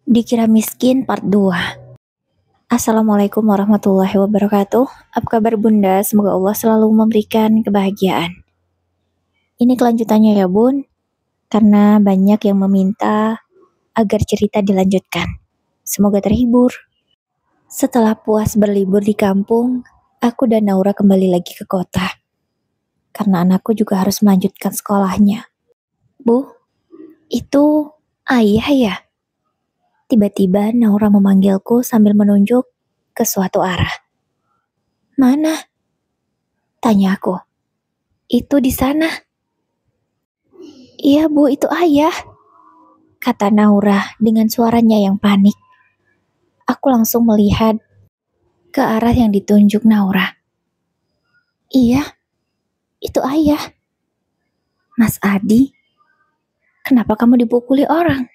Dikira Miskin Part 2. Assalamualaikum warahmatullahi wabarakatuh. Apa kabar Bunda? Semoga Allah selalu memberikan kebahagiaan. Ini kelanjutannya ya Bun, karena banyak yang meminta agar cerita dilanjutkan. Semoga terhibur. Setelah puas berlibur di kampung, aku dan Naura kembali lagi ke kota. Karena anakku juga harus melanjutkan sekolahnya. Bu, itu ayah ya? Tiba-tiba Naura memanggilku sambil menunjuk ke suatu arah. Mana? Tanya aku. Itu di sana. Iya Bu, itu ayah. Kata Naura dengan suaranya yang panik. Aku langsung melihat ke arah yang ditunjuk Naura. Iya, itu ayah. Mas Adi, kenapa kamu dipukuli orang?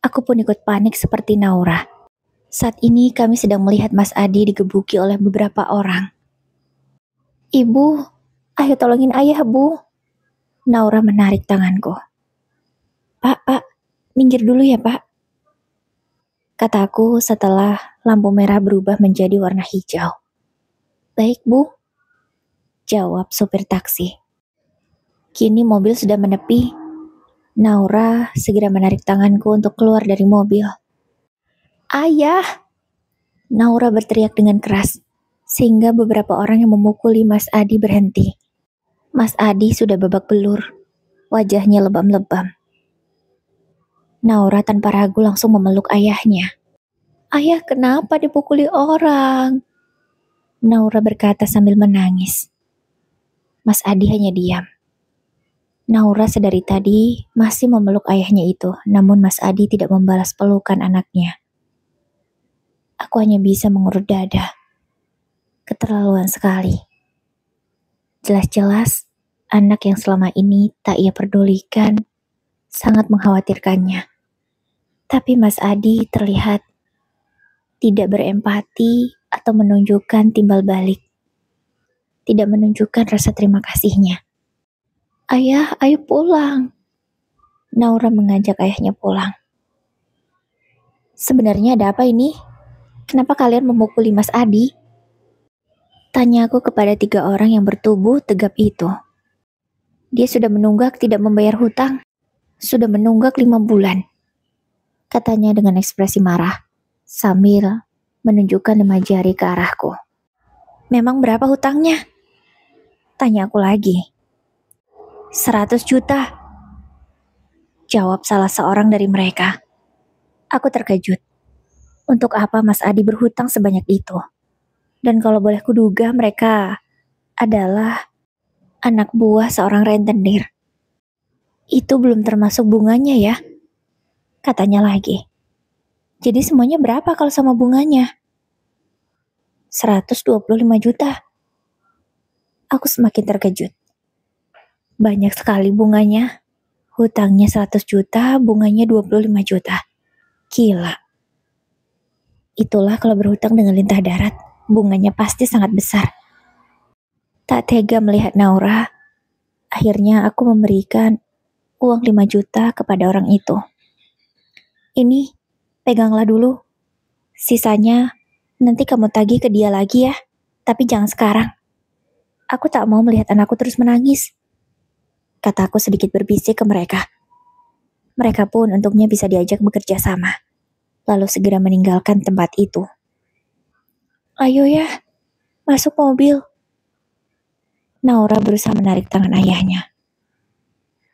Aku pun ikut panik seperti Naura. Saat ini kami sedang melihat Mas Adi digebuki oleh beberapa orang. Ibu, ayo tolongin ayah Bu. Naura menarik tanganku. Pak, minggir dulu ya Pak. Kataku setelah lampu merah berubah menjadi warna hijau. Baik Bu, jawab sopir taksi. Kini mobil sudah menepi. Naura segera menarik tanganku untuk keluar dari mobil. Ayah! Naura berteriak dengan keras, sehingga beberapa orang yang memukuli Mas Adi berhenti. Mas Adi sudah babak belur, wajahnya lebam-lebam. Naura tanpa ragu langsung memeluk ayahnya. Ayah, kenapa dipukuli orang? Naura berkata sambil menangis. Mas Adi hanya diam. Naura sedari tadi masih memeluk ayahnya itu, namun Mas Adi tidak membalas pelukan anaknya. Aku hanya bisa mengurut dada. Keterlaluan sekali. Jelas-jelas, anak yang selama ini tak ia pedulikan sangat mengkhawatirkannya. Tapi Mas Adi terlihat tidak berempati atau menunjukkan timbal balik. Tidak menunjukkan rasa terima kasihnya. Ayah, ayo pulang. Naura mengajak ayahnya pulang. Sebenarnya ada apa ini? Kenapa kalian memukuli Mas Adi? Tanya aku kepada 3 orang yang bertubuh tegap itu. Dia sudah menunggak tidak membayar hutang. Sudah menunggak 5 bulan. Katanya dengan ekspresi marah, sambil menunjukkan 5 jari ke arahku. Memang berapa hutangnya? Tanya aku lagi. 100 juta. Jawab salah seorang dari mereka. Aku terkejut. Untuk apa Mas Adi berhutang sebanyak itu? Dan kalau boleh kuduga mereka adalah anak buah seorang rentenir. Itu belum termasuk bunganya ya? Katanya lagi. Jadi semuanya berapa kalau sama bunganya? 125 juta. Aku semakin terkejut. Banyak sekali bunganya. Hutangnya 100 juta, bunganya 25 juta. Gila. Itulah kalau berhutang dengan lintah darat, bunganya pasti sangat besar. Tak tega melihat Naura. Akhirnya aku memberikan uang 5 juta kepada orang itu. Ini, peganglah dulu. Sisanya, nanti kamu tagih ke dia lagi ya. Tapi jangan sekarang. Aku tak mau melihat anakku terus menangis. Kataku sedikit berbisik ke mereka. Mereka pun untungnya bisa diajak bekerja sama. Lalu segera meninggalkan tempat itu. Ayo ya, masuk mobil. Naura berusaha menarik tangan ayahnya.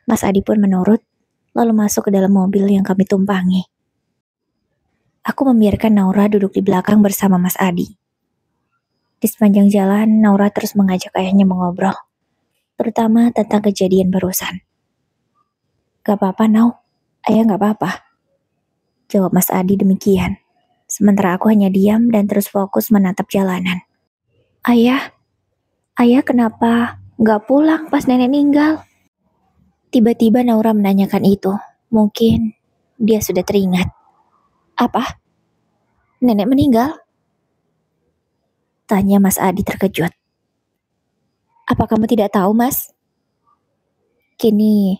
Mas Adi pun menurut, lalu masuk ke dalam mobil yang kami tumpangi. Aku membiarkan Naura duduk di belakang bersama Mas Adi. Di sepanjang jalan, Naura terus mengajak ayahnya mengobrol, terutama tentang kejadian barusan. Gak apa-apa, Nau. Ayah gak apa-apa. Jawab Mas Adi demikian. Sementara aku hanya diam dan terus fokus menatap jalanan. Ayah kenapa gak pulang pas nenek meninggal? Tiba-tiba Naura menanyakan itu. Mungkin dia sudah teringat. Apa? Nenek meninggal? Tanya Mas Adi terkejut. Apa kamu tidak tahu, Mas? Kini,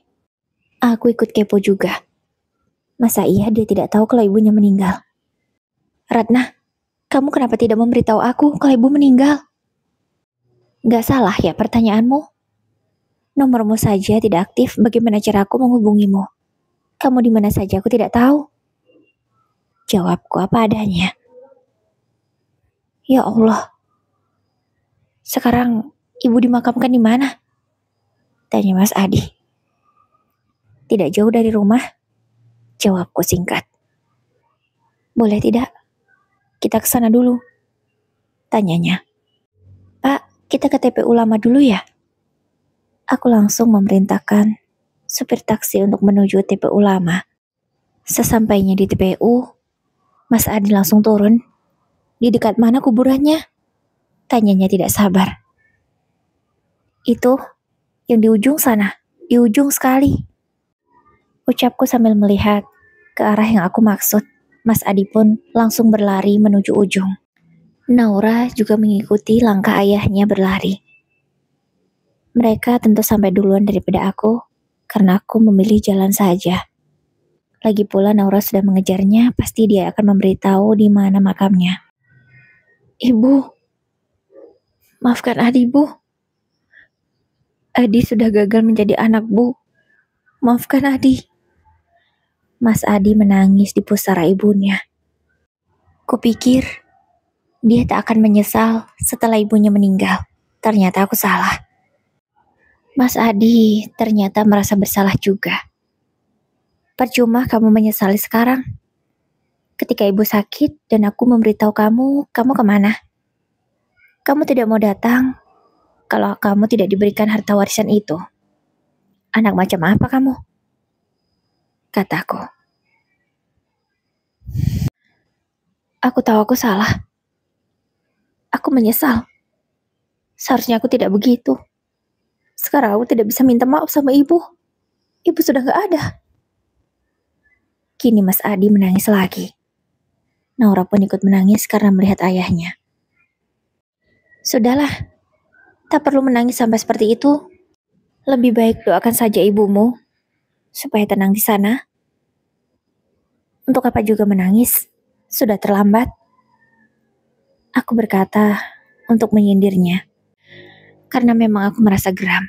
aku ikut kepo juga. Masa iya dia tidak tahu kalau ibunya meninggal? Ratna, kamu kenapa tidak memberitahu aku kalau ibu meninggal? Gak salah ya pertanyaanmu? Nomormu saja tidak aktif, bagaimana cara aku menghubungimu? Kamu di mana saja aku tidak tahu. Jawabku apa adanya. Ya Allah, sekarang ibu dimakamkan di mana? Tanya Mas Adi. Tidak jauh dari rumah, jawabku singkat. Boleh tidak? Kita ke sana dulu. Tanyanya. Pak, kita ke TPU lama dulu ya? Aku langsung memerintahkan supir taksi untuk menuju TPU lama. Sesampainya di TPU, Mas Adi langsung turun. Di dekat mana kuburannya? Tanyanya tidak sabar. Itu yang di ujung sana, di ujung sekali. Ucapku sambil melihat ke arah yang aku maksud. Mas Adi pun langsung berlari menuju ujung. Naura juga mengikuti langkah ayahnya berlari. Mereka tentu sampai duluan daripada aku, karena aku memilih jalan saja. Lagi pula Naura sudah mengejarnya, pasti dia akan memberitahu di mana makamnya. Ibu, maafkan Adi, Bu. Adi sudah gagal menjadi anak, Bu. Maafkan Adi. Mas Adi menangis di pusara ibunya. Kupikir dia tak akan menyesal setelah ibunya meninggal. Ternyata aku salah. Mas Adi ternyata merasa bersalah juga. Percuma kamu menyesali sekarang. Ketika ibu sakit dan aku memberitahu kamu kemana? Kamu tidak mau datang kalau kamu tidak diberikan harta warisan itu. Anak macam apa kamu? Kataku. Aku tahu aku salah. Aku menyesal. Seharusnya aku tidak begitu. Sekarang aku tidak bisa minta maaf sama ibu. Ibu sudah gak ada. Kini Mas Adi menangis lagi. Naura pun ikut menangis karena melihat ayahnya. Sudahlah, tak perlu menangis sampai seperti itu. Lebih baik doakan saja ibumu, supaya tenang di sana. Untuk apa juga menangis? Sudah terlambat. Aku berkata untuk menyindirnya. Karena memang aku merasa geram.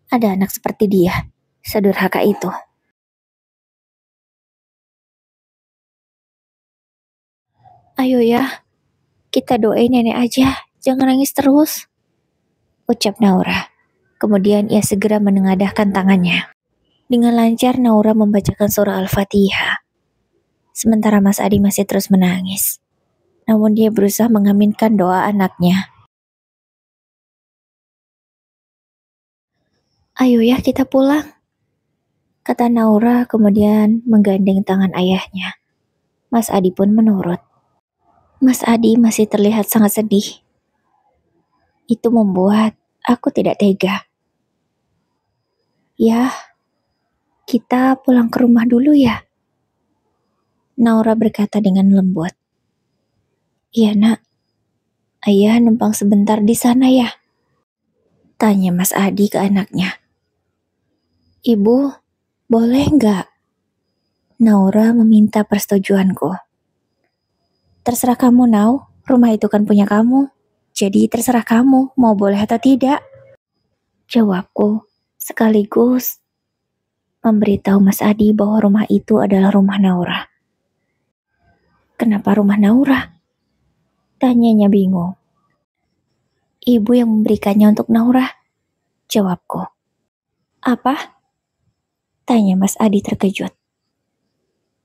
Ada anak seperti dia, sedurhaka itu. Ayo ya, kita doain nenek aja, jangan nangis terus. Ucap Naura. Kemudian ia segera menengadahkan tangannya. Dengan lancar Naura membacakan surah Al-Fatihah. Sementara Mas Adi masih terus menangis. Namun dia berusaha mengaminkan doa anaknya. Ayo ya kita pulang, kata Naura kemudian menggandeng tangan ayahnya. Mas Adi pun menurut. Mas Adi masih terlihat sangat sedih. Itu membuat aku tidak tega. Ya, kita pulang ke rumah dulu ya. Naura berkata dengan lembut. Iya nak, ayah numpang sebentar di sana ya? Tanya Mas Adi ke anaknya. Ibu, boleh nggak? Naura meminta persetujuanku. Terserah kamu, Nau. Rumah itu kan punya kamu. Jadi terserah kamu mau boleh atau tidak. Jawabku, sekaligus memberitahu Mas Adi bahwa rumah itu adalah rumah Naura. Kenapa rumah Naura? Tanyanya bingung. Ibu yang memberikannya untuk Naura. Jawabku. Apa? Tanya Mas Adi terkejut.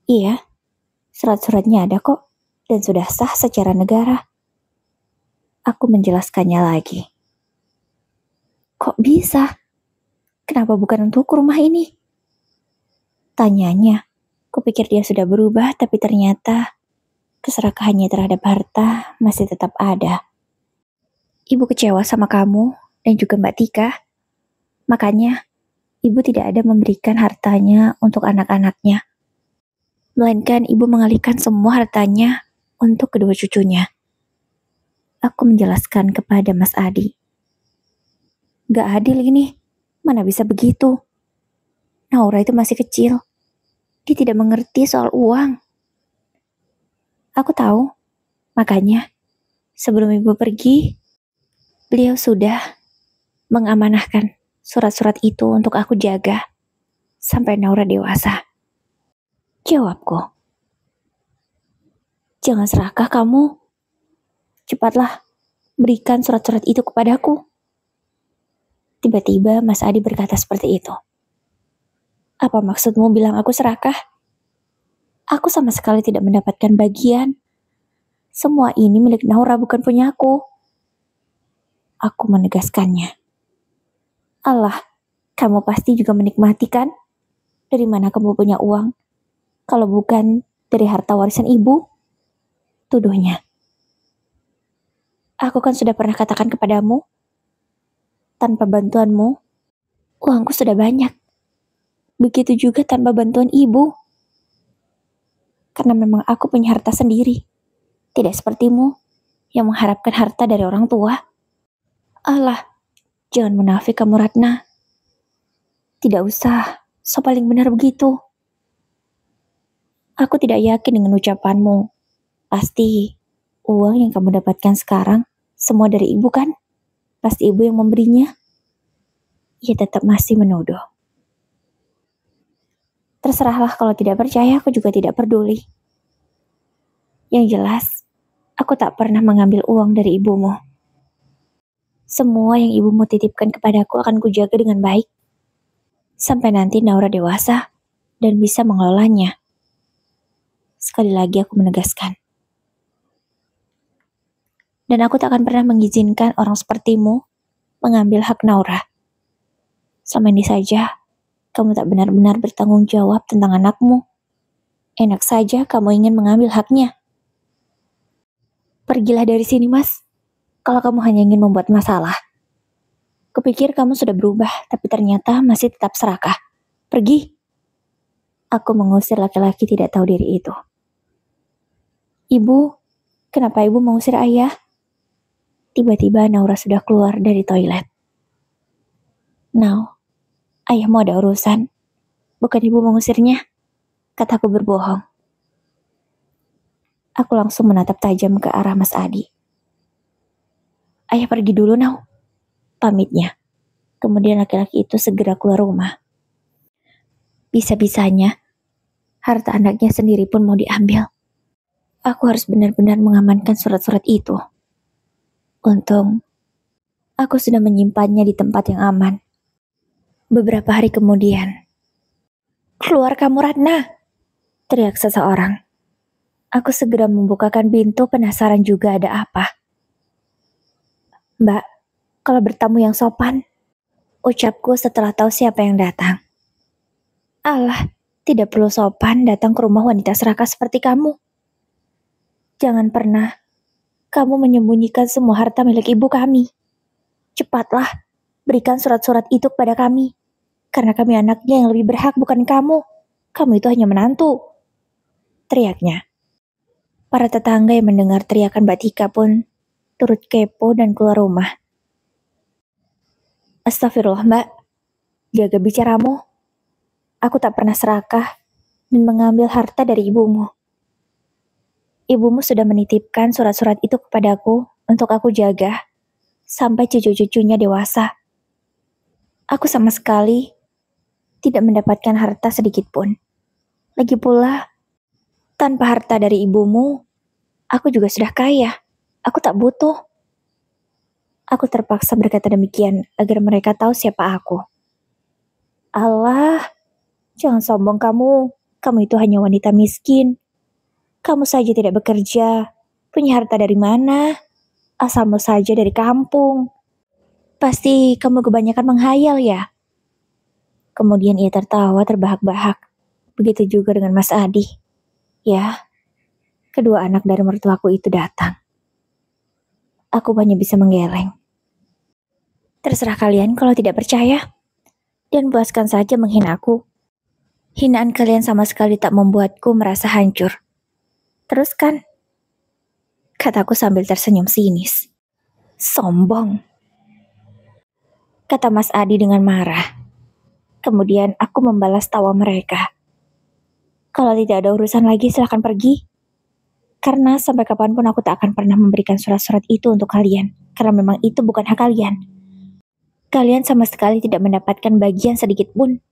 Iya, surat-suratnya ada kok. Dan sudah sah secara negara. Aku menjelaskannya lagi. Kok bisa? Kenapa bukan untukku rumah ini? Tanyanya. Kupikir dia sudah berubah, tapi ternyata keserakahannya terhadap harta masih tetap ada. Ibu kecewa sama kamu dan juga Mbak Tika. Makanya, ibu tidak ada memberikan hartanya untuk anak-anaknya. Melainkan ibu mengalihkan semua hartanya untuk kedua cucunya. Aku menjelaskan kepada Mas Adi. Gak adil ini, mana bisa begitu. Naura itu masih kecil. Dia tidak mengerti soal uang. Aku tahu, makanya sebelum ibu pergi, beliau sudah mengamanahkan surat-surat itu untuk aku jaga sampai Naura dewasa. Jawabku. Jangan serakah kamu. Cepatlah, berikan surat-surat itu kepadaku. Tiba-tiba Mas Adi berkata seperti itu. Apa maksudmu bilang aku serakah? Aku sama sekali tidak mendapatkan bagian. Semua ini milik Naura, bukan punya aku. Aku menegaskannya. Allah, kamu pasti juga menikmati kan? Dari mana kamu punya uang? Kalau bukan dari harta warisan ibu? Tuduhnya. Aku kan sudah pernah katakan kepadamu, tanpa bantuanmu, uangku sudah banyak. Begitu juga tanpa bantuan ibu. Karena memang aku punya harta sendiri. Tidak sepertimu yang mengharapkan harta dari orang tua. Allah, jangan munafik kamu Ratna. Tidak usah, so paling benar begitu. Aku tidak yakin dengan ucapanmu. Pasti uang yang kamu dapatkan sekarang semua dari ibu kan? Pasti ibu yang memberinya. Ia tetap masih menuduh. Terserahlah, kalau tidak percaya aku juga tidak peduli. Yang jelas, aku tak pernah mengambil uang dari ibumu. Semua yang ibumu titipkan kepadaku akan kujaga dengan baik. Sampai nanti Naura dewasa dan bisa mengelolanya. Sekali lagi aku menegaskan. Dan aku tak akan pernah mengizinkan orang sepertimu mengambil hak Naura. Selama ini saja, kamu tak benar-benar bertanggung jawab tentang anakmu. Enak saja kamu ingin mengambil haknya. Pergilah dari sini, Mas. Kalau kamu hanya ingin membuat masalah. Kupikir kamu sudah berubah, tapi ternyata masih tetap serakah. Pergi. Aku mengusir laki-laki tidak tahu diri itu. Ibu, kenapa ibu mengusir ayah? Tiba-tiba Naura sudah keluar dari toilet. Now, ayahmu ada urusan. Bukan ibu mengusirnya. Kataku berbohong. Aku langsung menatap tajam ke arah Mas Adi. Ayah pergi dulu, Nau. Pamitnya. Kemudian laki-laki itu segera keluar rumah. Bisa-bisanya, harta anaknya sendiri pun mau diambil. Aku harus benar-benar mengamankan surat-surat itu. Untung, aku sudah menyimpannya di tempat yang aman. Beberapa hari kemudian, keluar kamu Ratna, teriak seseorang. Aku segera membukakan pintu, penasaran juga ada apa. Mbak, kalau bertamu yang sopan, ucapku setelah tahu siapa yang datang. Alah, tidak perlu sopan datang ke rumah wanita serakah seperti kamu. Jangan pernah kamu menyembunyikan semua harta milik ibu kami. Cepatlah, berikan surat-surat itu kepada kami. Karena kami anaknya yang lebih berhak, bukan kamu. Kamu itu hanya menantu. Teriaknya. Para tetangga yang mendengar teriakan Mbak Tika pun turut kepo dan keluar rumah. Astagfirullah Mbak, jaga bicaramu. Aku tak pernah serakah dan mengambil harta dari ibumu. Ibumu sudah menitipkan surat-surat itu kepadaku untuk aku jaga sampai cucu-cucunya dewasa. Aku sama sekali tidak mendapatkan harta sedikit pun. Lagi pula, tanpa harta dari ibumu, aku juga sudah kaya. Aku tak butuh. Aku terpaksa berkata demikian agar mereka tahu siapa aku. Allah, jangan sombong kamu. Kamu itu hanya wanita miskin. Kamu saja tidak bekerja. Punya harta dari mana? Asalmu saja dari kampung. Pasti kamu kebanyakan menghayal ya? Kemudian ia tertawa terbahak-bahak. Begitu juga dengan Mas Adi. Ya, kedua anak dari mertuaku itu datang. Aku hanya bisa menggeleng. Terserah kalian kalau tidak percaya. Dan puaskan saja menghina aku. Hinaan kalian sama sekali tak membuatku merasa hancur. Teruskan, kataku sambil tersenyum sinis. Sombong, kata Mas Adi dengan marah. Kemudian aku membalas tawa mereka. Kalau tidak ada urusan lagi silahkan pergi. Karena sampai kapanpun aku tak akan pernah memberikan surat-surat itu untuk kalian. Karena memang itu bukan hak kalian. Kalian sama sekali tidak mendapatkan bagian sedikit pun.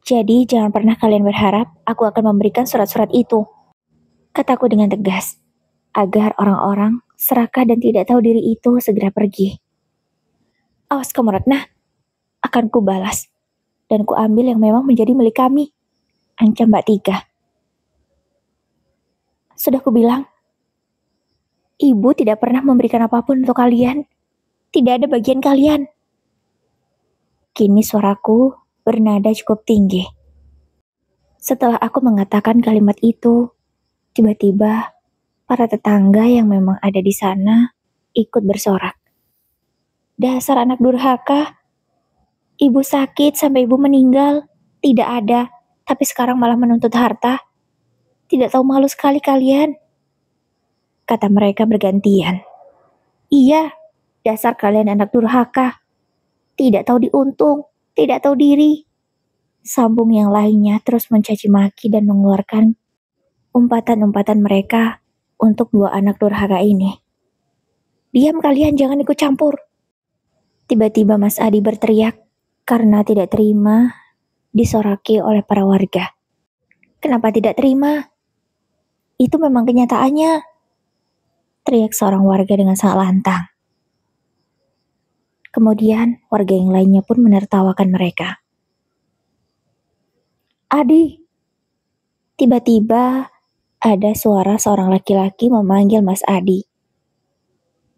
Jadi jangan pernah kalian berharap aku akan memberikan surat-surat itu. Kataku dengan tegas. Agar orang-orang serakah dan tidak tahu diri itu segera pergi. Awas kamu Ratna. Akan ku balas. Dan ku ambil yang memang menjadi milik kami. Ancam Mbak Tika. Sudah ku bilang, ibu tidak pernah memberikan apapun untuk kalian. Tidak ada bagian kalian. Kini suaraku bernada cukup tinggi. Setelah aku mengatakan kalimat itu, tiba-tiba para tetangga yang memang ada di sana ikut bersorak. Dasar anak durhaka. Ibu sakit sampai ibu meninggal. Tidak ada, tapi sekarang malah menuntut harta. Tidak tahu malu sekali kalian. Kata mereka bergantian. Iya, dasar kalian anak durhaka. Tidak tahu diuntung, tidak tahu diri. Sambung yang lainnya terus mencaci maki dan mengeluarkan umpatan-umpatan mereka untuk dua anak durhaka ini. Diam kalian, jangan ikut campur. Tiba-tiba Mas Adi berteriak karena tidak terima disoraki oleh para warga. Kenapa tidak terima? Itu memang kenyataannya. Teriak seorang warga dengan sangat lantang. Kemudian warga yang lainnya pun menertawakan mereka. Adi. Tiba-tiba ada suara seorang laki-laki memanggil Mas Adi.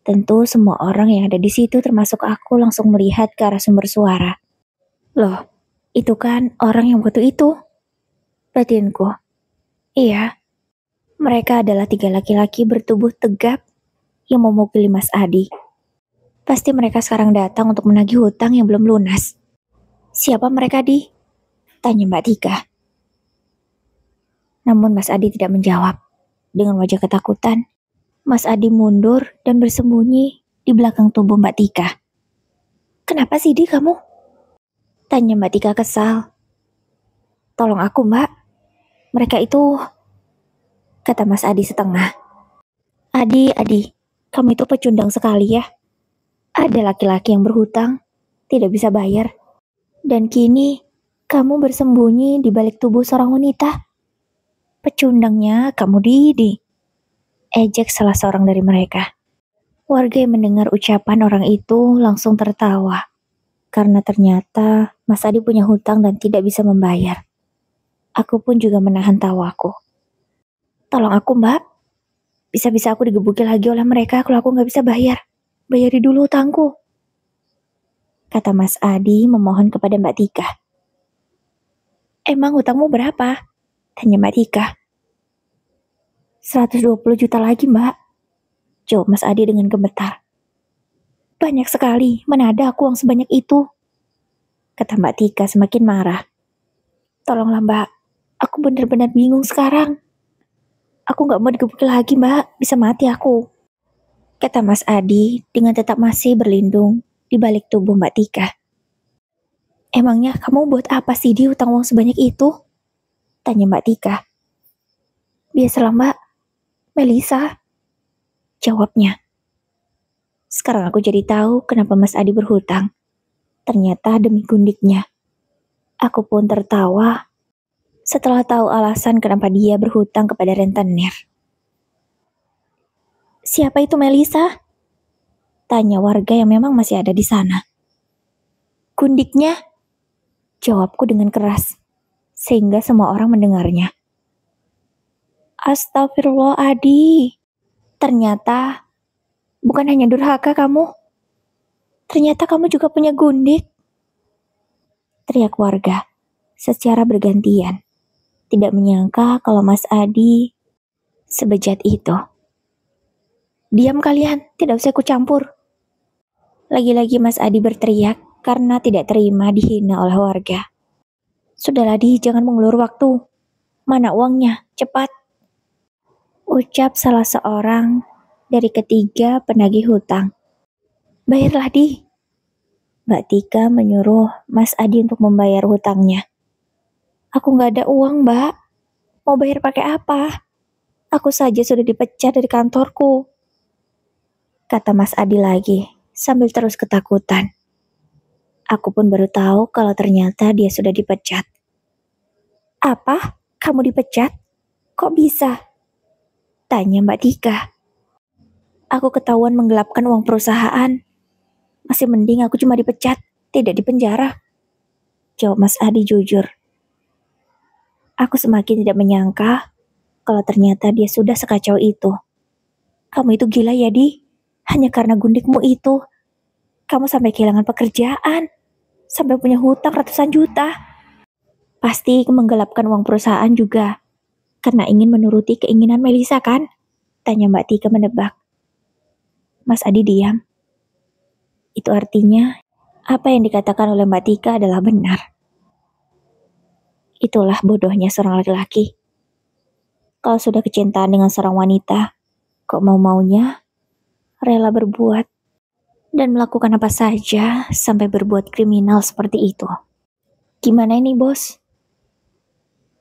Tentu semua orang yang ada di situ termasuk aku langsung melihat ke arah sumber suara. Loh, itu kan orang yang waktu itu. Batinku. Iya. Mereka adalah 3 laki-laki bertubuh tegap yang memukuli Mas Adi. Pasti mereka sekarang datang untuk menagih hutang yang belum lunas. Siapa mereka, Di? Tanya Mbak Tika. Namun Mas Adi tidak menjawab. Dengan wajah ketakutan, Mas Adi mundur dan bersembunyi di belakang tubuh Mbak Tika. Kenapa sih, Di, kamu? Tanya Mbak Tika kesal. Tolong aku, Mbak. Mereka itu... Kata Mas Adi setengah. Adi, kamu itu pecundang sekali ya. Ada laki-laki yang berhutang, tidak bisa bayar. Dan kini, kamu bersembunyi di balik tubuh seorang wanita. Pecundangnya kamu, Didi. Ejek salah seorang dari mereka. Warga yang mendengar ucapan orang itu langsung tertawa. Karena ternyata Mas Adi punya hutang dan tidak bisa membayar. Aku pun juga menahan tawaku. Tolong aku, Mbak. Bisa-bisa aku digebuki lagi oleh mereka kalau aku nggak bisa bayar. Bayari dulu hutangku. Kata Mas Adi memohon kepada Mbak Tika. Emang hutangmu berapa? Tanya Mbak Tika. 120 juta lagi, Mbak. Jawab Mas Adi dengan gemetar. Banyak sekali, mana ada aku uang sebanyak itu? Kata Mbak Tika semakin marah. Tolonglah, Mbak. Aku benar-benar bingung sekarang. Aku gak mau digebuki lagi, Mbak. Bisa mati aku. Kata Mas Adi dengan tetap masih berlindung di balik tubuh Mbak Tika. Emangnya kamu buat apa sih di hutang uang sebanyak itu? Tanya Mbak Tika. Biasalah, Mbak. Melisa. Jawabnya. Sekarang aku jadi tahu kenapa Mas Adi berhutang. Ternyata demi gundiknya. Aku pun tertawa setelah tahu alasan kenapa dia berhutang kepada rentenir. Siapa itu Melisa? Tanya warga yang memang masih ada di sana. Gundiknya? Jawabku dengan keras, sehingga semua orang mendengarnya. Astagfirullah, Adi. Ternyata bukan hanya durhaka kamu. Ternyata kamu juga punya gundik. Teriak warga secara bergantian. Tidak menyangka kalau Mas Adi sebejat itu. Diam kalian, tidak usah ikut campur. Lagi-lagi Mas Adi berteriak karena tidak terima dihina oleh warga. Sudahlah Di, jangan mengulur waktu. Mana uangnya? Cepat. Ucap salah seorang dari ketiga penagih hutang. Bayarlah Di. Mbak Tika menyuruh Mas Adi untuk membayar hutangnya. Aku gak ada uang, Mbak. Mau bayar pakai apa? Aku saja sudah dipecat dari kantorku, kata Mas Adi lagi, sambil terus ketakutan. Aku pun baru tahu kalau ternyata dia sudah dipecat. Apa? Kamu dipecat? Kok bisa? Tanya Mbak Tika. Aku ketahuan menggelapkan uang perusahaan. Masih mending aku cuma dipecat, tidak dipenjara. Jawab Mas Adi jujur. Aku semakin tidak menyangka kalau ternyata dia sudah sekacau itu. Kamu itu gila ya, Di? Hanya karena gundikmu itu, kamu sampai kehilangan pekerjaan, sampai punya hutang ratusan juta. Pasti menggelapkan uang perusahaan juga, karena ingin menuruti keinginan Melisa kan? Tanya Mbak Tika menebak. Mas Adi diam. Itu artinya, apa yang dikatakan oleh Mbak Tika adalah benar. Itulah bodohnya seorang laki-laki. Kalau sudah kecintaan dengan seorang wanita, kok mau-maunya rela berbuat dan melakukan apa saja sampai berbuat kriminal seperti itu. Gimana ini, bos?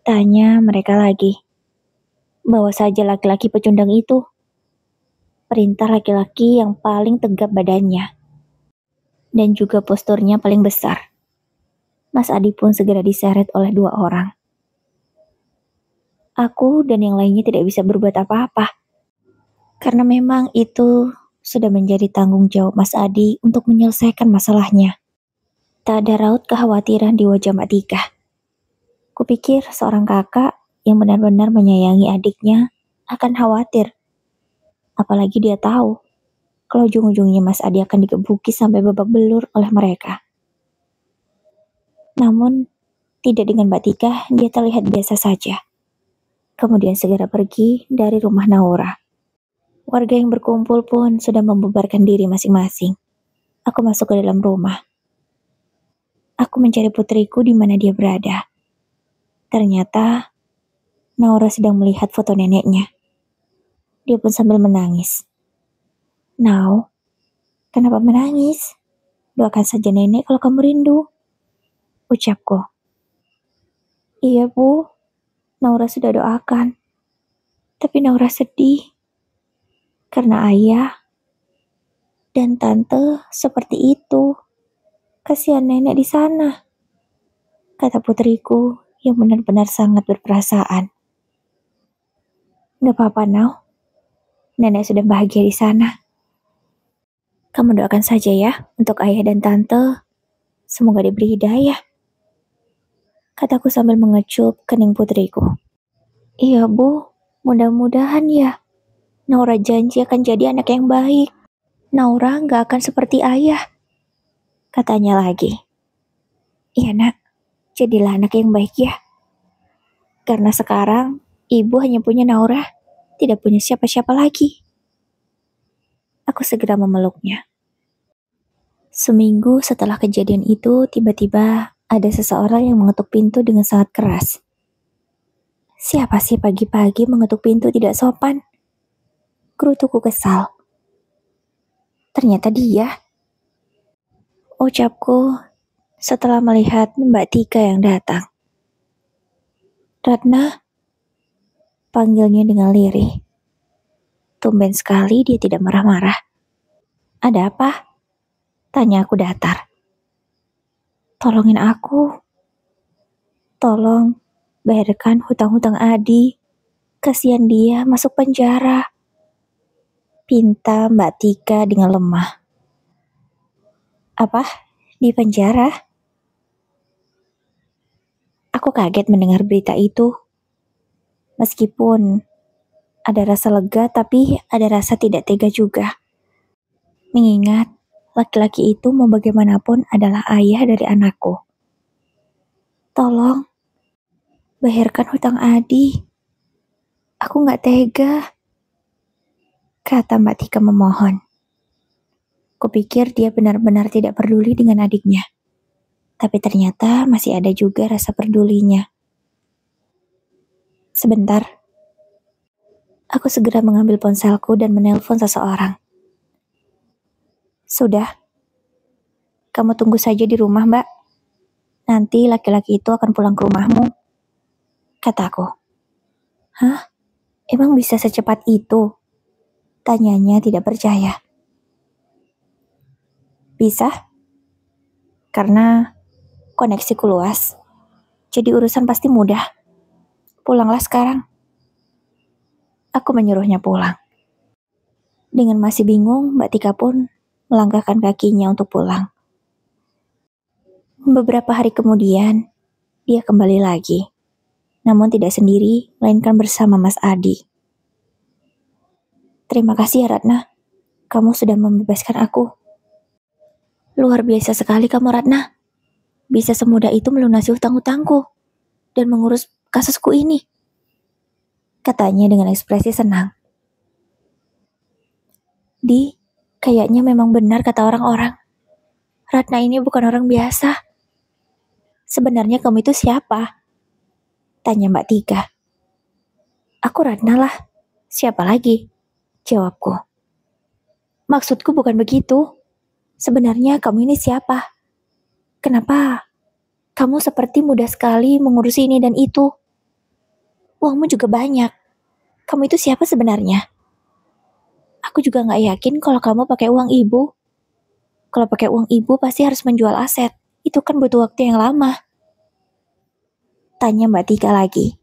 Tanya mereka lagi. Bawa saja laki-laki pecundang itu. Perintah laki-laki yang paling tegap badannya. Dan juga posturnya paling besar. Mas Adi pun segera diseret oleh 2 orang. Aku dan yang lainnya tidak bisa berbuat apa-apa. Karena memang itu sudah menjadi tanggung jawab Mas Adi untuk menyelesaikan masalahnya. Tak ada raut kekhawatiran di wajah Mbak Tika. Kupikir seorang kakak yang benar-benar menyayangi adiknya akan khawatir. Apalagi dia tahu kalau ujung-ujungnya Mas Adi akan digebuki sampai babak belur oleh mereka. Namun, tidak dengan Mbak Tika, dia terlihat biasa saja. Kemudian segera pergi dari rumah Naura. Warga yang berkumpul pun sudah membubarkan diri masing-masing. Aku masuk ke dalam rumah. Aku mencari putriku di mana dia berada. Ternyata, Naura sedang melihat foto neneknya. Dia pun sambil menangis. Nau, kenapa menangis? Doakan saja nenek kalau kamu rindu. Ucapku. Iya, Bu. Naura sudah doakan. Tapi Naura sedih. Karena ayah dan tante seperti itu. Kasihan nenek di sana. Kata putriku yang benar-benar sangat berperasaan. Gak apa-apa, Nau. Nenek sudah bahagia di sana. Kamu doakan saja ya untuk ayah dan tante. Semoga diberi hidayah. Kataku sambil mengecup kening putriku. Iya, Bu. Mudah-mudahan ya. Naura janji akan jadi anak yang baik. Naura gak akan seperti ayah. Katanya lagi. Iya, Nak. Jadilah anak yang baik ya. Karena sekarang ibu hanya punya Naura. Tidak punya siapa-siapa lagi. Aku segera memeluknya. Seminggu setelah kejadian itu, tiba-tiba ada seseorang yang mengetuk pintu dengan sangat keras. Siapa sih pagi-pagi mengetuk pintu tidak sopan? Gerutuku kesal. Ternyata dia. Ucapku setelah melihat Mbak Tika yang datang. Ratna, panggilnya dengan lirih. Tumben sekali dia tidak marah-marah. Ada apa? Tanya aku datar. Tolongin aku. Tolong bayarkan hutang-hutang Adi. Kasihan dia masuk penjara. Pinta Mbak Tika dengan lemah. Apa? Di penjara? Aku kaget mendengar berita itu. Meskipun ada rasa lega, tapi ada rasa tidak tega juga. Mengingat laki-laki itu mau bagaimanapun adalah ayah dari anakku. Tolong, bayarkan hutang Adi. Aku gak tega, kata Mbak Tika memohon. Kupikir dia benar-benar tidak peduli dengan adiknya. Tapi ternyata masih ada juga rasa pedulinya. Sebentar. Aku segera mengambil ponselku dan menelpon seseorang. Sudah. Kamu tunggu saja di rumah, Mbak. Nanti laki-laki itu akan pulang ke rumahmu, kataku. Hah? Emang bisa secepat itu? Tanyanya tidak percaya. Bisa? Karena koneksiku luas. Jadi urusan pasti mudah. Pulanglah sekarang. Aku menyuruhnya pulang. Dengan masih bingung, Mbak Tika pun melangkahkan kakinya untuk pulang. Beberapa hari kemudian, dia kembali lagi. Namun tidak sendiri, melainkan bersama Mas Adi. Terima kasih ya Ratna, kamu sudah membebaskan aku. Luar biasa sekali kamu Ratna. Bisa semudah itu melunasi hutang-hutangku dan mengurus kasusku ini. Katanya dengan ekspresi senang. Di, kayaknya memang benar kata orang-orang. Ratna ini bukan orang biasa. Sebenarnya kamu itu siapa? Tanya Mbak Tika. Aku Ratna lah. Siapa lagi? Jawabku. Maksudku bukan begitu. Sebenarnya kamu ini siapa? Kenapa? Kamu seperti mudah sekali mengurusi ini dan itu. Uangmu juga banyak. Kamu itu siapa sebenarnya? Aku juga gak yakin kalau kamu pakai uang ibu. Kalau pakai uang ibu pasti harus menjual aset. Itu kan butuh waktu yang lama. Tanya Mbak Tika lagi.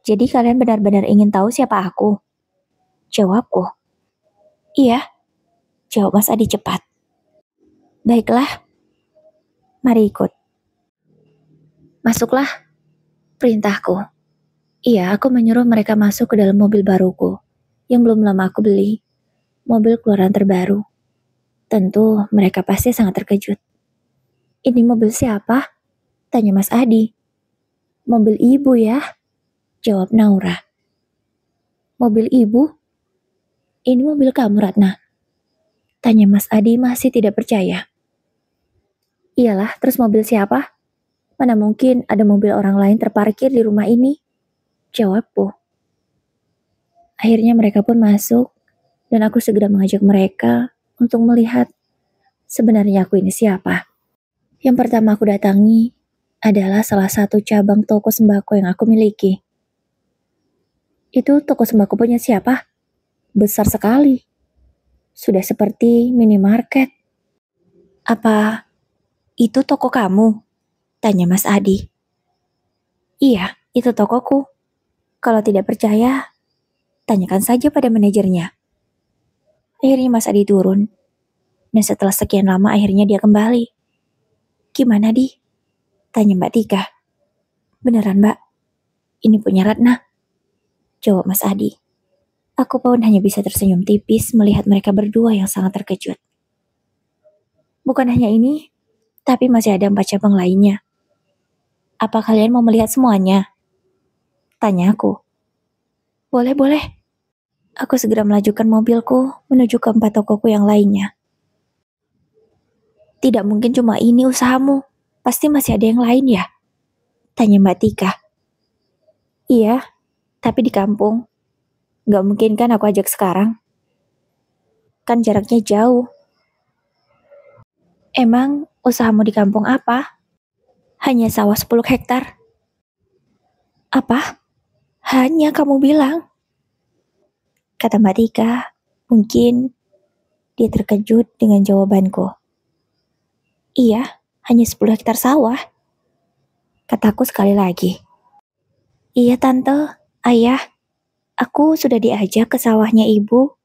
Jadi kalian benar-benar ingin tahu siapa aku? Jawabku. Iya. Jawab Mas Adi cepat. Baiklah. Mari ikut. Masuklah. Perintahku. Iya, aku menyuruh mereka masuk ke dalam mobil baruku. Yang belum lama aku beli. Mobil keluaran terbaru. Tentu mereka pasti sangat terkejut. Ini mobil siapa? Tanya Mas Adi. Mobil ibu ya? Jawab Naura. Mobil ibu? Ini mobil kamu Ratna? Tanya Mas Adi masih tidak percaya. Iyalah, terus mobil siapa? Mana mungkin ada mobil orang lain terparkir di rumah ini? Jawabku. Akhirnya mereka pun masuk, dan aku segera mengajak mereka untuk melihat sebenarnya aku ini siapa. Yang pertama aku datangi adalah salah satu cabang toko sembako yang aku miliki. Itu toko sembako punya siapa? Besar sekali. Sudah seperti minimarket. Apa itu toko kamu? Tanya Mas Adi. Iya, itu tokoku. Kalau tidak percaya, tanyakan saja pada manajernya. Akhirnya Mas Adi turun. Dan setelah sekian lama akhirnya dia kembali. Gimana Di? Tanya Mbak Tika. Beneran Mbak, ini punya Ratna. Jawab Mas Adi. Aku pun hanya bisa tersenyum tipis melihat mereka berdua yang sangat terkejut. Bukan hanya ini, tapi masih ada 4 cabang lainnya. Apa kalian mau melihat semuanya? Tanya aku. Boleh. Aku segera melajukan mobilku menuju ke 4 tokoku yang lainnya. Tidak mungkin cuma ini usahamu. Pasti masih ada yang lain ya? Tanya Mbak Tika. Iya, tapi di kampung. Gak mungkin kan aku ajak sekarang. Kan jaraknya jauh. Emang usahamu di kampung apa? Hanya sawah 10 hektar. Apa? Hanya kamu bilang? Kata Mbak Tika. Mungkin dia terkejut dengan jawabanku. Iya, hanya 10 hektar sawah. Kataku sekali lagi. Iya tante, ayah. Aku sudah diajak ke sawahnya ibu.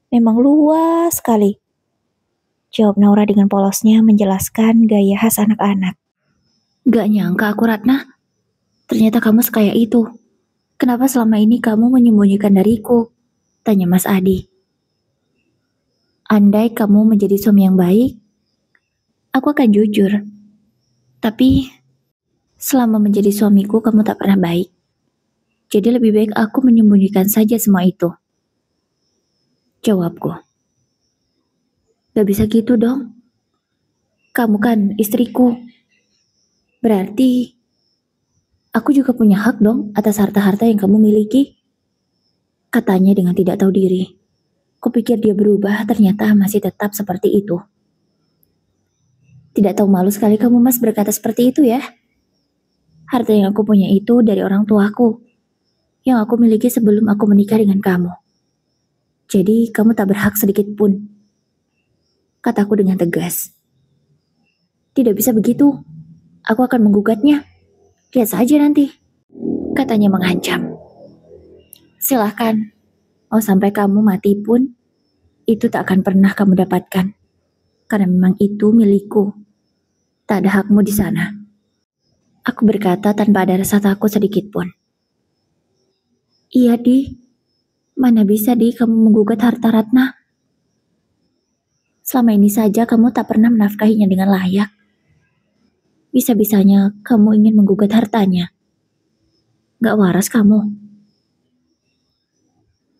Memang luas sekali. Jawab Naura dengan polosnya menjelaskan gaya khas anak-anak. Gak nyangka aku Ratna. Ternyata kamu sekaya itu. Kenapa selama ini kamu menyembunyikan dariku? Tanya Mas Adi. Andai kamu menjadi suami yang baik, aku akan jujur. Tapi selama menjadi suamiku kamu tak pernah baik. Jadi lebih baik aku menyembunyikan saja semua itu. Jawabku. Gak bisa gitu dong. Kamu kan istriku. Berarti aku juga punya hak dong atas harta-harta yang kamu miliki. Katanya dengan tidak tahu diri. Kupikir dia berubah, ternyata masih tetap seperti itu. Tidak tahu malu sekali kamu mas berkata seperti itu ya. Harta yang aku punya itu dari orang tuaku. yang aku miliki sebelum aku menikah dengan kamu. Jadi kamu tak berhak sedikit pun, kataku dengan tegas. Tidak bisa begitu, aku akan menggugatnya. Lihat saja nanti, katanya mengancam. Silahkan, mau sampai kamu mati pun, itu tak akan pernah kamu dapatkan. Karena memang itu milikku. Tak ada hakmu di sana. Aku berkata tanpa ada rasa takut sedikit pun. Iya, Di. Mana bisa, Di, kamu menggugat harta Ratna? Selama ini saja kamu tak pernah menafkahinya dengan layak. Bisa-bisanya kamu ingin menggugat hartanya. Gak waras kamu.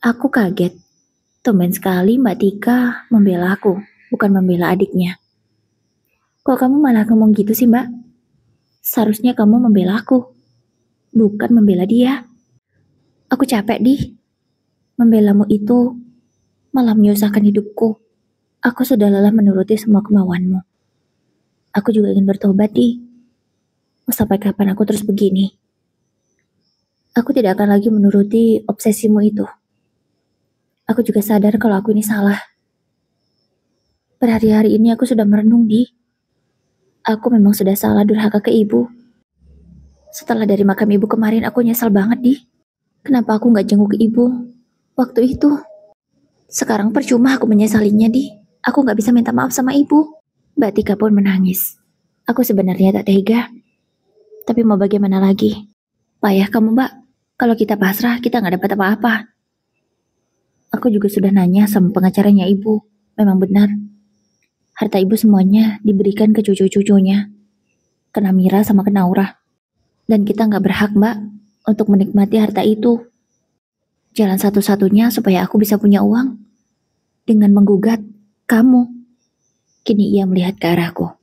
Aku kaget. Tumben sekali Mbak Tika membela aku, bukan membela adiknya. Kok kamu malah ngomong gitu sih, Mbak? Seharusnya kamu membela aku, bukan membela dia. Aku capek, Di. Membelamu itu malah menyusahkan hidupku. Aku sudah lelah menuruti semua kemauanmu. Aku juga ingin bertobat, Di. Mau sampai kapan aku terus begini? Aku tidak akan lagi menuruti obsesimu itu. Aku juga sadar kalau aku ini salah. Berhari-hari ini aku sudah merenung, Di. Aku memang sudah salah durhaka ke ibu. Setelah dari makam ibu kemarin aku nyesal banget, Di. Kenapa aku gak jenguk ibu waktu itu? Sekarang percuma aku menyesalinya, Di. Aku gak bisa minta maaf sama ibu. Mbak Tika pun menangis. Aku sebenarnya tak tega. Tapi mau bagaimana lagi? Payah kamu, Mbak. Kalau kita pasrah, kita gak dapat apa-apa. Aku juga sudah nanya sama pengacaranya ibu. Memang benar. Harta ibu semuanya diberikan ke cucu-cucunya. Ke Namira sama ke Naura. Dan kita gak berhak, Mbak, untuk menikmati harta itu. Jalan satu-satunya supaya aku bisa punya uang. Dengan menggugat kamu. Kini ia melihat ke arahku.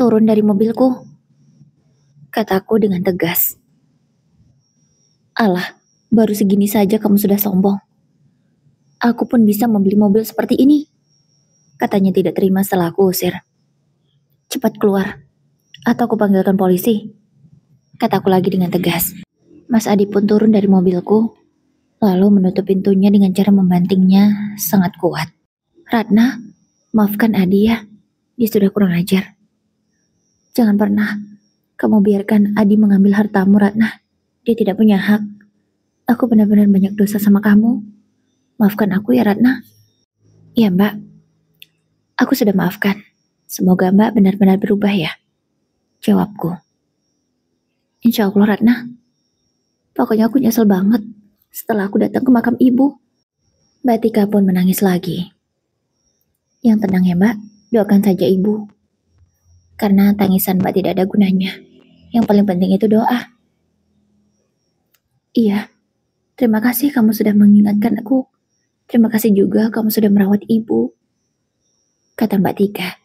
Turun dari mobilku, kataku dengan tegas. Alah, baru segini saja kamu sudah sombong. Aku pun bisa membeli mobil seperti ini. Katanya tidak terima setelah aku usir. Cepat keluar, atau aku panggilkan polisi. Kataku lagi dengan tegas. Mas Adi pun turun dari mobilku, lalu menutup pintunya dengan cara membantingnya sangat kuat. Ratna, maafkan Adi ya, dia sudah kurang ajar. Jangan pernah kamu biarkan Adi mengambil hartamu, Ratna. Dia tidak punya hak. Aku benar-benar banyak dosa sama kamu. Maafkan aku ya, Ratna. Iya, Mbak. Aku sudah maafkan. Semoga Mbak benar-benar berubah ya. Jawabku. Insya Allah, Ratna. Pokoknya aku nyesel banget setelah aku datang ke makam ibu. Mbak Tika pun menangis lagi. Yang tenang ya, Mbak. Doakan saja ibu. Karena tangisan Mbak tidak ada gunanya. Yang paling penting itu doa. Iya. Terima kasih kamu sudah mengingatkan aku. Terima kasih juga kamu sudah merawat ibu, kata Mbak Tika.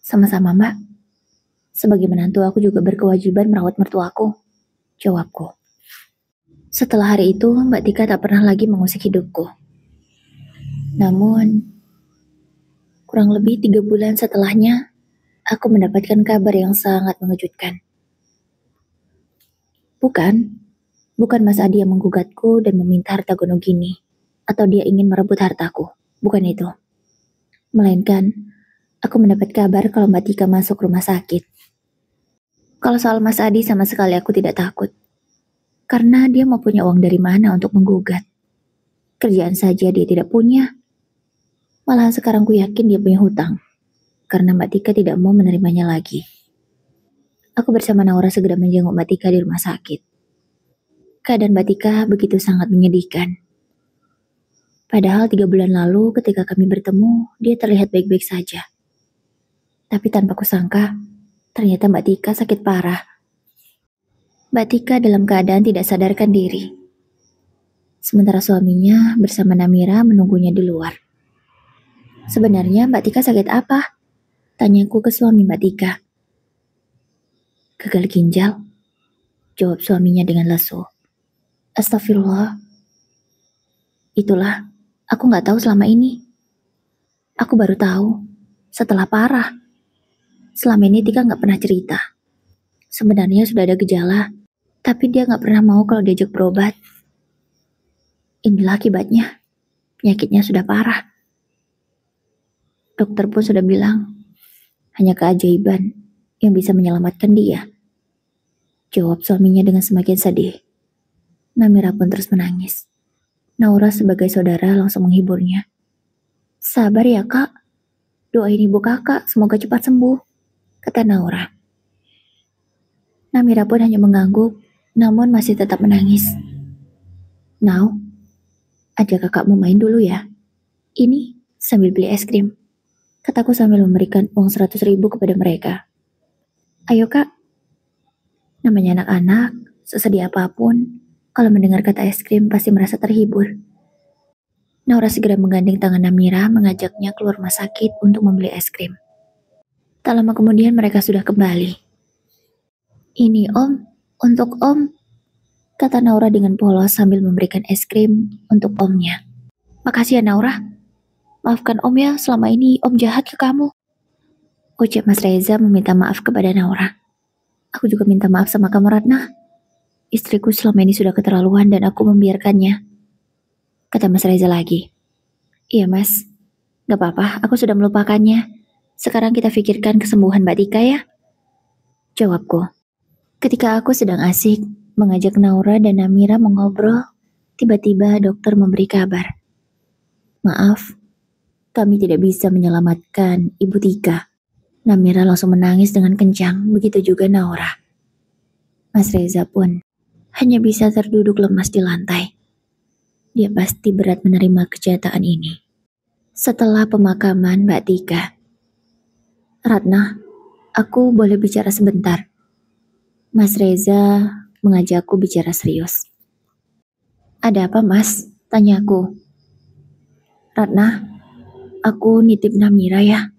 Sama-sama, Mbak. Sebagai menantu aku juga berkewajiban merawat mertuaku, jawabku. Setelah hari itu, Mbak Tika tak pernah lagi mengusik hidupku. Namun, kurang lebih 3 bulan setelahnya, aku mendapatkan kabar yang sangat mengejutkan. Bukan Mas Adi yang menggugatku dan meminta harta Gonogini. Atau dia ingin merebut hartaku. Bukan itu. Melainkan, aku mendapat kabar kalau Mbak Tika masuk rumah sakit. Kalau soal Mas Adi sama sekali aku tidak takut. Karena dia mau punya uang dari mana untuk menggugat. Kerjaan saja dia tidak punya. Malahan sekarang ku yakin dia punya hutang. Karena Mbak Tika tidak mau menerimanya lagi. Aku bersama Naura segera menjenguk Mbak Tika di rumah sakit. Keadaan Mbak Tika begitu sangat menyedihkan. Padahal 3 bulan lalu ketika kami bertemu, dia terlihat baik-baik saja. Tapi tanpa kusangka, ternyata Mbak Tika sakit parah. Mbak Tika dalam keadaan tidak sadarkan diri. Sementara suaminya bersama Namira menunggunya di luar. Sebenarnya Mbak Tika sakit apa? Tanyaku ke suami Mbak Tika. Gagal ginjal, jawab suaminya dengan lesu. Astagfirullah. Itulah, aku gak tahu selama ini. Aku baru tahu, setelah parah. Selama ini Tika gak pernah cerita. Sebenarnya sudah ada gejala, Tapi dia gak pernah mau kalau diajak berobat. Inilah akibatnya. Penyakitnya sudah parah. Dokter pun sudah bilang, hanya keajaiban yang bisa menyelamatkan dia. Jawab suaminya dengan semakin sedih. Namira pun terus menangis. Naura sebagai saudara langsung menghiburnya. Sabar ya kak, doain ibu kakak semoga cepat sembuh, kata Naura. Namira pun hanya mengangguk, namun masih tetap menangis. Nau, ajak kakakmu main dulu ya. Ini sambil beli es krim, kataku sambil memberikan uang 100.000 kepada mereka. Ayo kak. Namanya anak-anak, sesedih apapun, kalau mendengar kata es krim pasti merasa terhibur. Naura segera menggandeng tangan Namira mengajaknya keluar rumah sakit untuk membeli es krim. Tak lama kemudian mereka sudah kembali. Ini om, untuk om, kata Naura dengan polos sambil memberikan es krim untuk omnya. Makasih ya Naura. Maafkan om ya, selama ini om jahat ke kamu. Ucap Mas Reza meminta maaf kepada Naura. Aku juga minta maaf sama kamu Ratna. Istriku selama ini sudah keterlaluan dan aku membiarkannya, kata Mas Reza lagi. Iya mas, gak apa-apa, aku sudah melupakannya. Sekarang kita pikirkan kesembuhan Mbak Tika ya, jawabku. Ketika aku sedang asik mengajak Naura dan Namira mengobrol, tiba-tiba dokter memberi kabar. Maaf, kami tidak bisa menyelamatkan Ibu Tika. Namira langsung menangis dengan kencang, begitu juga Naura. Mas Reza pun hanya bisa terduduk lemas di lantai. Dia pasti berat menerima kenyataan ini. Setelah pemakaman Mbak Tika, Ratna, aku boleh bicara sebentar? Mas Reza mengajakku bicara serius. Ada apa mas? Tanyaku. Ratna, aku nitip Namira ya.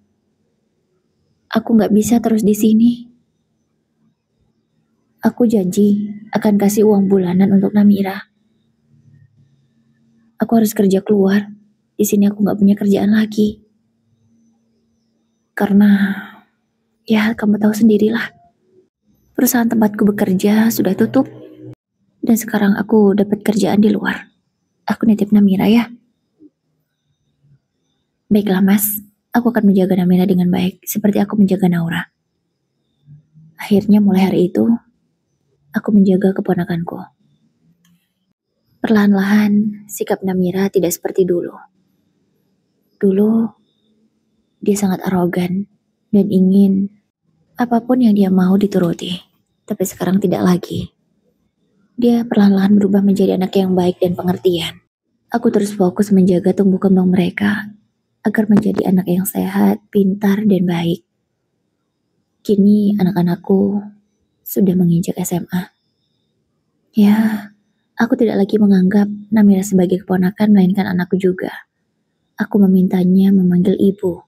Aku gak bisa terus di sini. Aku janji akan kasih uang bulanan untuk Namira. Aku harus kerja keluar. Di sini aku gak punya kerjaan lagi. Karena, ya kamu tahu sendirilah. Perusahaan tempatku bekerja sudah tutup. Dan sekarang aku dapat kerjaan di luar. Aku nitip Namira ya. Baiklah mas, aku akan menjaga Namira dengan baik, seperti aku menjaga Naura. Akhirnya mulai hari itu, aku menjaga keponakanku. Perlahan-lahan, sikap Namira tidak seperti dulu. Dulu, dia sangat arogan dan ingin apapun yang dia mau dituruti. Tapi sekarang tidak lagi. Dia perlahan-lahan berubah menjadi anak yang baik dan pengertian. Aku terus fokus menjaga tumbuh kembang mereka agar menjadi anak yang sehat, pintar, dan baik. Kini anak-anakku sudah menginjak SMA. Ya, aku tidak lagi menganggap Namira sebagai keponakan melainkan anakku juga. Aku memintanya memanggil ibu,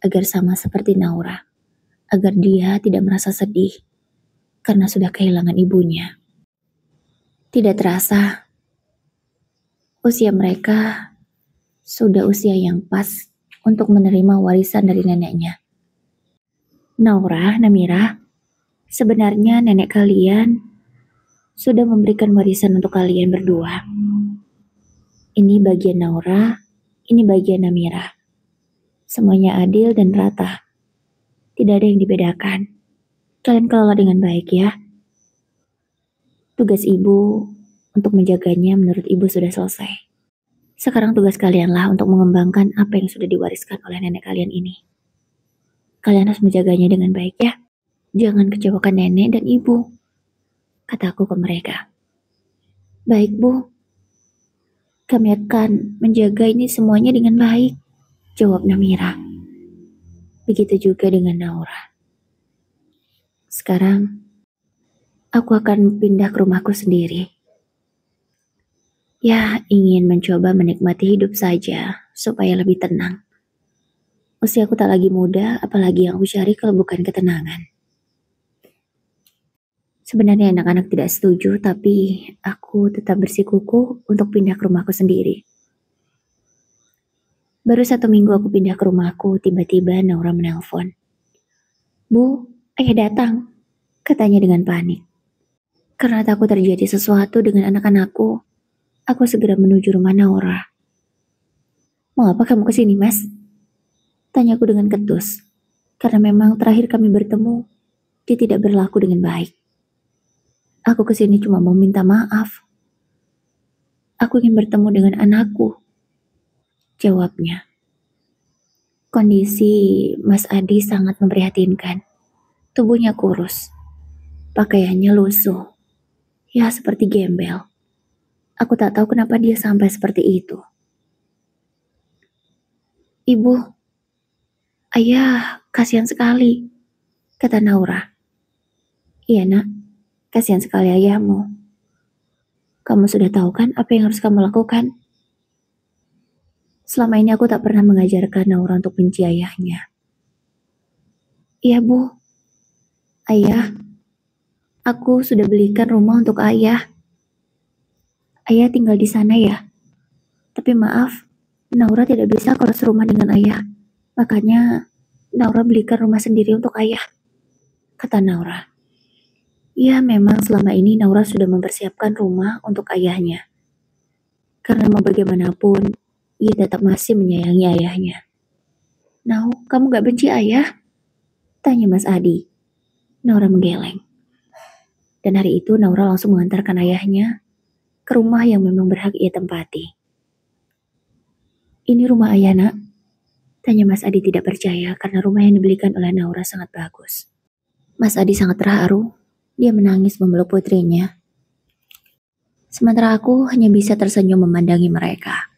agar sama seperti Naura, agar dia tidak merasa sedih karena sudah kehilangan ibunya. Tidak terasa, usia mereka sudah usia yang pas untuk menerima warisan dari neneknya. Naura, Namira, sebenarnya nenek kalian sudah memberikan warisan untuk kalian berdua. Ini bagian Naura, ini bagian Namira. Semuanya adil dan rata. Tidak ada yang dibedakan. Kalian kelola dengan baik ya. Tugas ibu untuk menjaganya menurut ibu sudah selesai. Sekarang tugas kalianlah untuk mengembangkan apa yang sudah diwariskan oleh nenek kalian ini. Kalian harus menjaganya dengan baik ya. Jangan kecewakan nenek dan ibu, kataku ke mereka. Baik bu, kami akan menjaga ini semuanya dengan baik, jawab Namira. Begitu juga dengan Naura. Sekarang, aku akan pindah ke rumahku sendiri. Ya, ingin mencoba menikmati hidup saja, supaya lebih tenang. Usiaku tak lagi muda, apalagi yang aku cari kalau bukan ketenangan. Sebenarnya anak-anak tidak setuju, tapi aku tetap bersikukuh untuk pindah ke rumahku sendiri. Baru 1 minggu aku pindah ke rumahku, tiba-tiba Naura menelpon. Bu, ayah datang, katanya dengan panik. Karena takut terjadi sesuatu dengan anak-anakku, aku segera menuju rumah Naura. Mau apa kamu kesini, Mas? Tanyaku dengan ketus. Karena memang terakhir kami bertemu, dia tidak berlaku dengan baik. Aku kesini cuma mau minta maaf. Aku ingin bertemu dengan anakku, jawabnya. Kondisi Mas Adi sangat memprihatinkan. Tubuhnya kurus, pakaiannya lusuh, ya seperti gembel. Aku tak tahu kenapa dia sampai seperti itu. Ibu, ayah, kasihan sekali, kata Naura. Iya nak, kasihan sekali ayahmu. Kamu sudah tahu kan apa yang harus kamu lakukan? Selama ini aku tak pernah mengajarkan Naura untuk benci ayahnya. Iya bu, ayah, aku sudah belikan rumah untuk ayah. Ayah tinggal di sana ya. Tapi maaf, Naura tidak bisa kalau serumah dengan ayah. Makanya Naura belikan rumah sendiri untuk ayah, kata Naura. Ya memang selama ini Naura sudah mempersiapkan rumah untuk ayahnya. Karena mau bagaimanapun, ia tetap masih menyayangi ayahnya. Nau, kamu gak benci ayah? Tanya Mas Adi. Naura menggeleng. Dan hari itu Naura langsung mengantarkan ayahnya ke rumah yang memang berhak ia tempati. Ini rumah ayah nak? Tanya Mas Adi tidak percaya karena rumah yang dibelikan oleh Naura sangat bagus. Mas Adi sangat terharu. Dia menangis memeluk putrinya. Sementara aku hanya bisa tersenyum memandangi mereka.